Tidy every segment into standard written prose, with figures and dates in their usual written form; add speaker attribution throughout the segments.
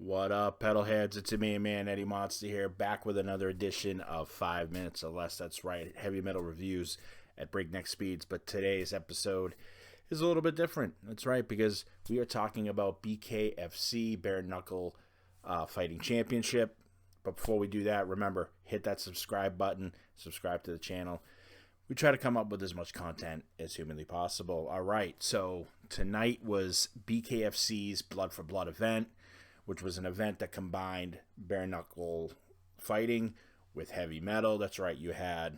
Speaker 1: What up, pedalheads? It's me, man, Eddie Monster here, back with another edition of 5 Minutes or Less. That's right, heavy metal reviews at breakneck speeds. But today's episode is a little bit different. That's right, because we are talking about BKFC, Bare Knuckle Fighting Championship. But before we do that, remember, hit that subscribe button, subscribe to the channel. We try to come up with as much content as humanly possible. All right, so tonight was BKFC's Blood for Blood event, which was an event that combined bare knuckle fighting with heavy metal. That's right, you had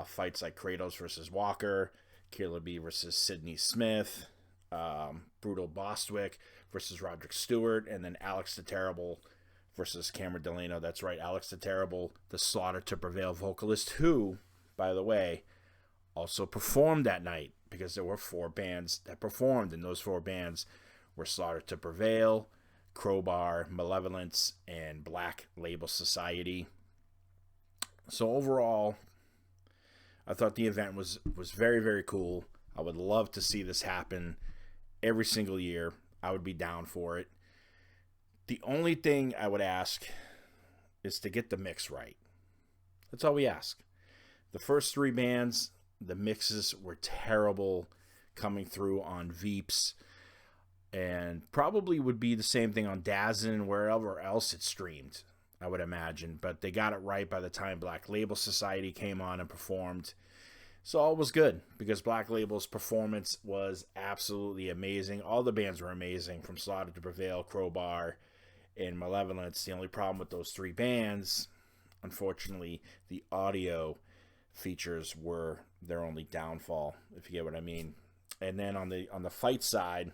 Speaker 1: fights like Kratos versus Walker, Killer B versus Sidney Smith, Brutal Bostwick versus Roderick Stewart, and then Alex the Terrible versus Cameron Delano. That's right, Alex the Terrible, the Slaughter to Prevail vocalist, who, by the way, also performed that night, because there were 4 bands that performed, and those 4 bands were Slaughter to Prevail, Crowbar, Malevolence, and Black Label Society. So overall, I thought the event was very, very cool. I would love to see this happen every single year. I would be down for it. The only thing I would ask is to get the mix right. That's all we ask. The first 3 bands, the mixes were terrible coming through on Veeps, and probably would be the same thing on DAZN and wherever else it streamed, I would imagine. But they got it right by the time Black Label Society came on and performed. So all was good, because Black Label's performance was absolutely amazing. All the bands were amazing, from Slaughter to Prevail, Crowbar, and Malevolence. The only problem with those 3 bands, unfortunately, the audio features were their only downfall, if you get what I mean. And then on the fight side,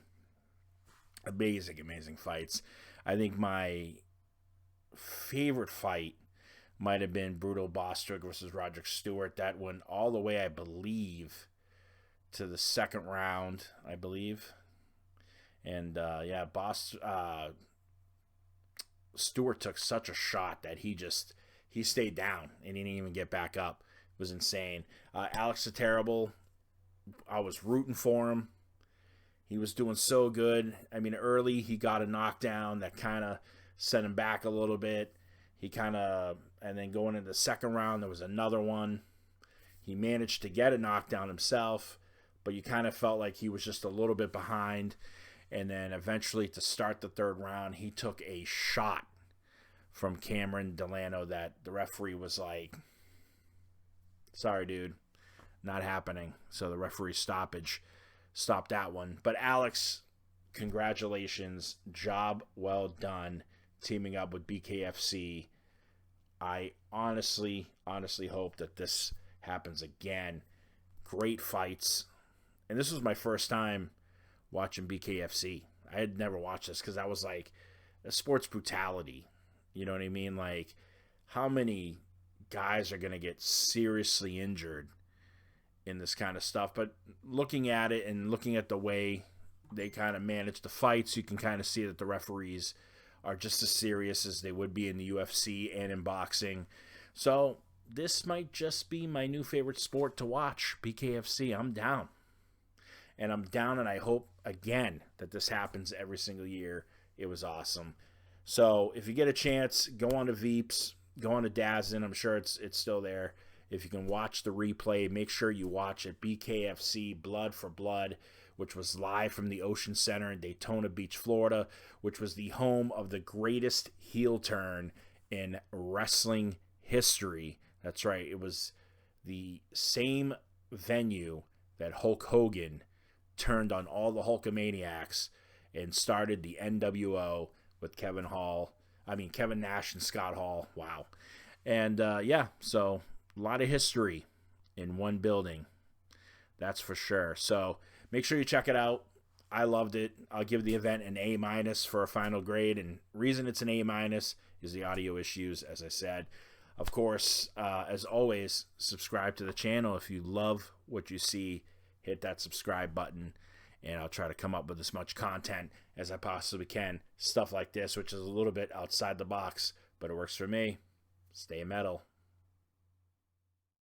Speaker 1: amazing fights. I think my favorite fight might have been Brutal Bostwick versus Roderick Stewart. That went all the way, I believe, to the second round, I believe. And Stewart took such a shot that he stayed down and he didn't even get back up. It was insane. Alex the Terrible, I was rooting for him. He was doing so good. I mean, early he got a knockdown that kind of set him back a little bit. And then going into the second round, there was another one. He managed to get a knockdown himself, but you kind of felt like he was just a little bit behind. And then eventually, to start the third round, he took a shot from Cameron Delano that the referee was like, sorry, dude, not happening. So the referee stoppage stopped that one. But Alex, congratulations. Job well done teaming up with BKFC. I honestly hope that this happens again. Great fights. And this was my first time watching BKFC. I had never watched this because I was like, a sports brutality. You know what I mean? Like, how many guys are going to get seriously injured in this kind of stuff? But looking at it and looking at the way they kind of manage the fights, you can kind of see that the referees are just as serious as they would be in the UFC and in boxing. So this might just be my new favorite sport to watch, BKFC. I'm down. And I'm down, and I hope, again, that this happens every single year. It was awesome. So if you get a chance, go on to Veeps, go on to DAZN. I'm sure it's still there. If you can watch the replay, make sure you watch it. BKFC Blood for Blood, which was live from the Ocean Center in Daytona Beach, Florida, which was the home of the greatest heel turn in wrestling history. That's right. It was the same venue that Hulk Hogan turned on all the Hulkamaniacs and started the NWO with Kevin Nash and Scott Hall. Wow. And so a lot of history in one building. That's for sure. So make sure you check it out. I loved it. I'll give the event an A- for a final grade. And reason it's an A- is the audio issues, as I said. Of course, as always, subscribe to the channel. If you love what you see, hit that subscribe button. And I'll try to come up with as much content as I possibly can. Stuff like this, which is a little bit outside the box, but it works for me. Stay metal.